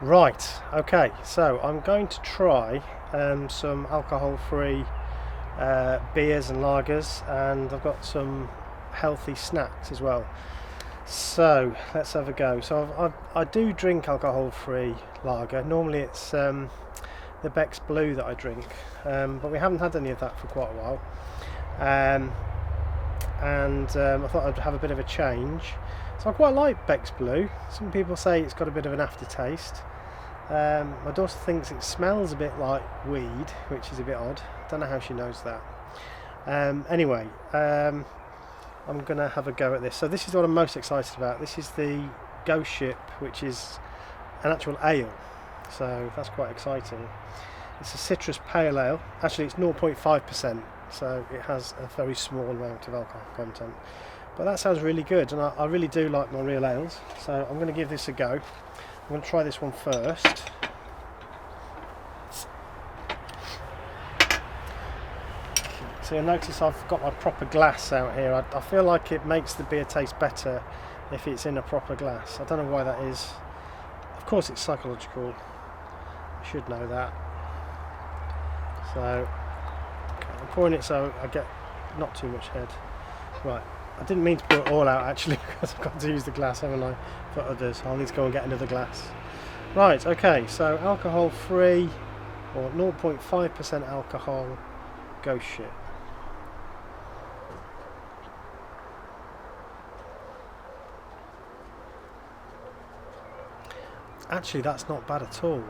Right, okay, so I'm going to try some alcohol-free beers and lagers, and I've got some healthy snacks as well. So let's have a go. So I do drink alcohol-free lager. Normally it's the Beck's Blue that I drink, but we haven't had any of that for quite a while. I thought I'd have a bit of a change. So I quite like Beck's Blue. Some people say it's got a bit of an aftertaste. My daughter thinks it smells a bit like weed, which is a bit odd. Don't know how she knows that. Anyway, I'm going to have a go at this. So this is what I'm most excited about. This is the Ghost Ship, which is an actual ale. So that's quite exciting. It's a citrus pale ale. Actually, it's 0.5%, so it has a very small amount of alcohol content. But that sounds really good, and I really do like my real ales. So I'm going to give this a go. I'm going to try this one first. So you'll notice I've got my proper glass out here. I feel like it makes the beer taste better if it's in a proper glass. I don't know why that is. Of course it's psychological. I should know that. So I'm pouring it so I get not too much head. Right, I didn't mean to pour it all out actually, because I've got to use the glass, haven't I, for others. I'll need to go and get another glass. Right, okay, so alcohol free, or 0.5% alcohol, Ghost Ship. Actually, that's not bad at all.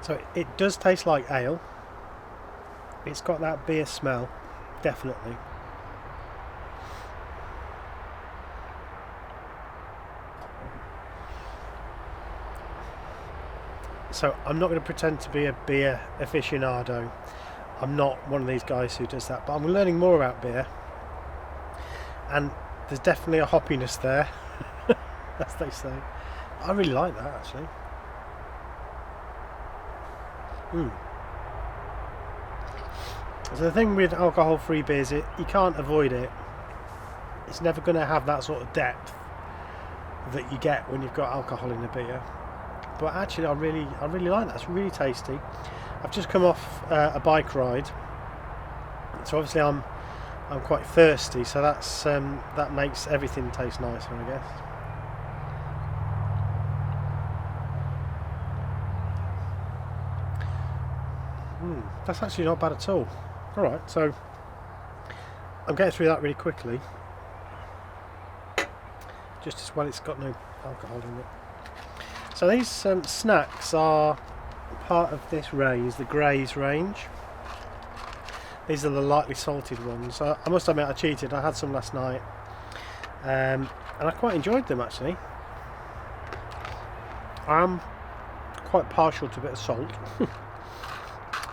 So it does taste like ale. It's got that beer smell, definitely. So I'm not going to pretend to be a beer aficionado. I'm not one of these guys who does that, but I'm learning more about beer, and there's definitely a hoppiness there, as they say. I really like that actually. So the thing with alcohol-free beers, you can't avoid it. It's never going to have that sort of depth that you get when you've got alcohol in a beer. But actually, I really like that. It's really tasty. I've just come off a bike ride, so obviously I'm quite thirsty. So that makes everything taste nicer, I guess. That's actually not bad at all. All right, so I'm getting through that really quickly. Just as well, it's got no alcohol in it. So these snacks are part of this range, the Graze range. These are the lightly salted ones. I must admit I cheated. I had some last night, and I quite enjoyed them actually. I'm quite partial to a bit of salt.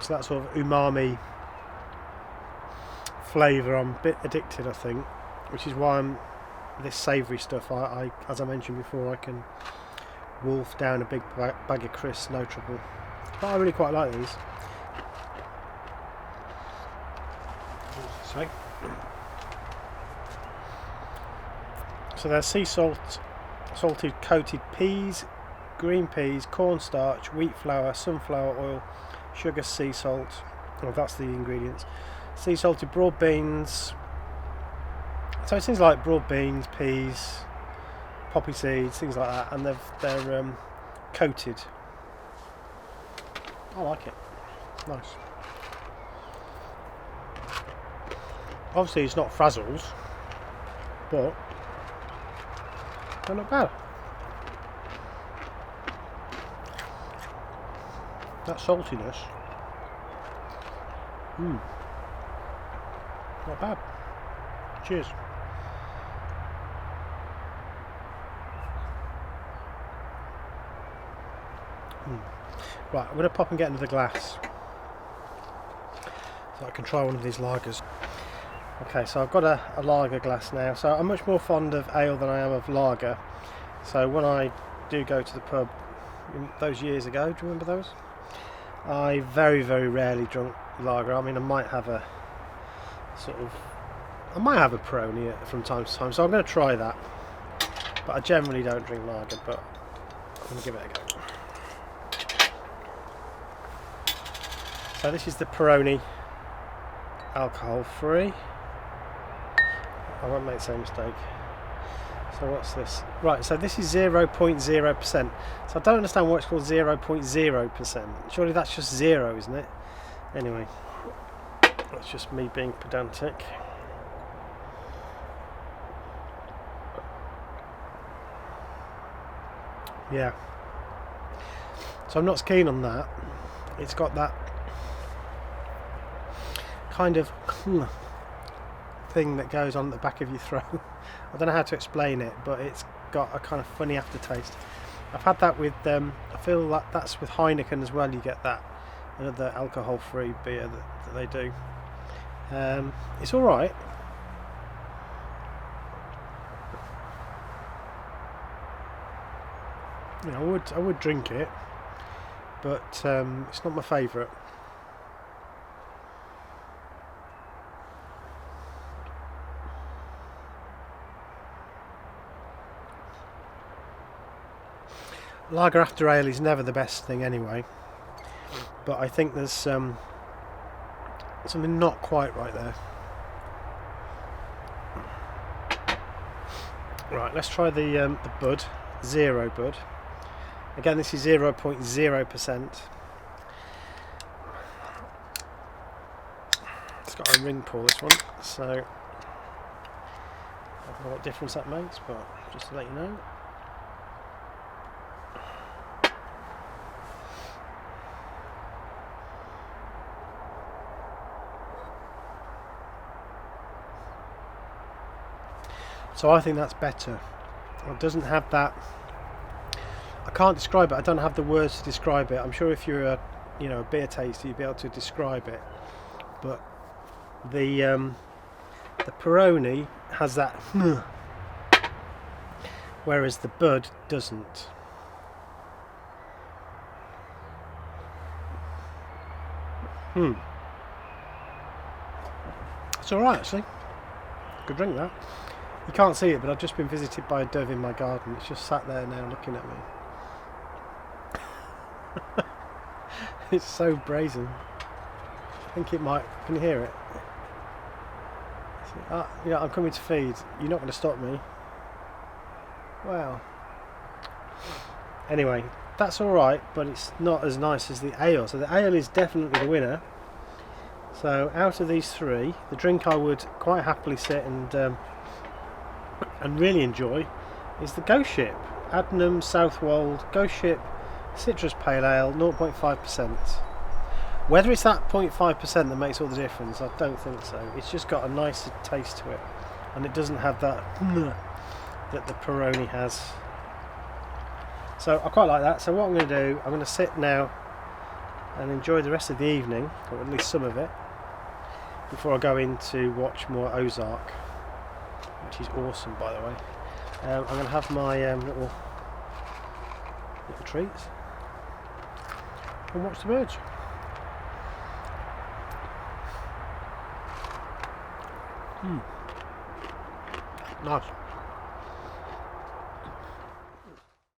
So that sort of umami flavour, I'm a bit addicted, I think, which is why this savoury stuff, I as I mentioned before, I can wolf down a big bag of crisps, no trouble. But I really quite like these. Sorry. So they're sea salt, salted coated peas, green peas, cornstarch, wheat flour, sunflower oil, sugar, sea salt. Well, that's the ingredients. Sea salted broad beans. So it seems like broad beans, peas, poppy seeds, things like that, and they're coated. I like it. Nice. Obviously it's not frazzles, but they're not bad. That saltiness, not bad. Cheers. Right, I'm going to pop and get another glass so I can try one of these lagers. Okay, so I've got a lager glass now. So I'm much more fond of ale than I am of lager. So when I do go to the pub, those years ago, do you remember those? I very, very rarely drunk lager. I mean, I might have a sort of I might have a Peroni from time to time, so I'm going to try that. But I generally don't drink lager, but I'm going to give it a go. So this is the Peroni alcohol free. I won't make the same mistake. So what's this? Right, so this is 0.0%. So I don't understand why it's called 0.0%. Surely that's just zero, isn't it? Anyway, that's just me being pedantic. Yeah. So I'm not as keen on that. It's got that kind of thing that goes on at the back of your throat. I don't know how to explain it, but it's got a kind of funny aftertaste. I've had that with I feel like that's with Heineken as well. You get that, another alcohol-free beer that they do. It's all right. You know, I would drink it, but it's not my favourite. Lager after ale is never the best thing anyway, but I think there's something not quite right there. Right, let's try the Bud, Zero Bud. Again, this is 0.0%. It's got a ring pull, this one, so I don't know what difference that makes, but just to let you know. So I think that's better. It doesn't have that. I can't describe it. I don't have the words to describe it. I'm sure if you're a beer taster, you'd be able to describe it. But the Peroni has that, whereas the Bud doesn't. It's all right actually. Could drink that. You can't see it, but I've just been visited by a dove in my garden. It's just sat there now looking at me. It's so brazen. I think it might. Can you hear it? I'm coming to feed. You're not going to stop me. Wow. Anyway, that's all right, but it's not as nice as the ale. So the ale is definitely the winner. So out of these three, the drink I would quite happily sit and really enjoy is the Ghost Ship. Adnams Southwold Ghost Ship Citrus Pale Ale, 0.5%. Whether it's that 0.5% that makes all the difference, I don't think so. It's just got a nicer taste to it, and it doesn't have that that the Peroni has. So I quite like that. So what I'm going to do, I'm going to sit now and enjoy the rest of the evening, or at least some of it, before I go in to watch more Ozark, which is awesome, by the way. I'm going to have my little treats and watch the birds. Nice.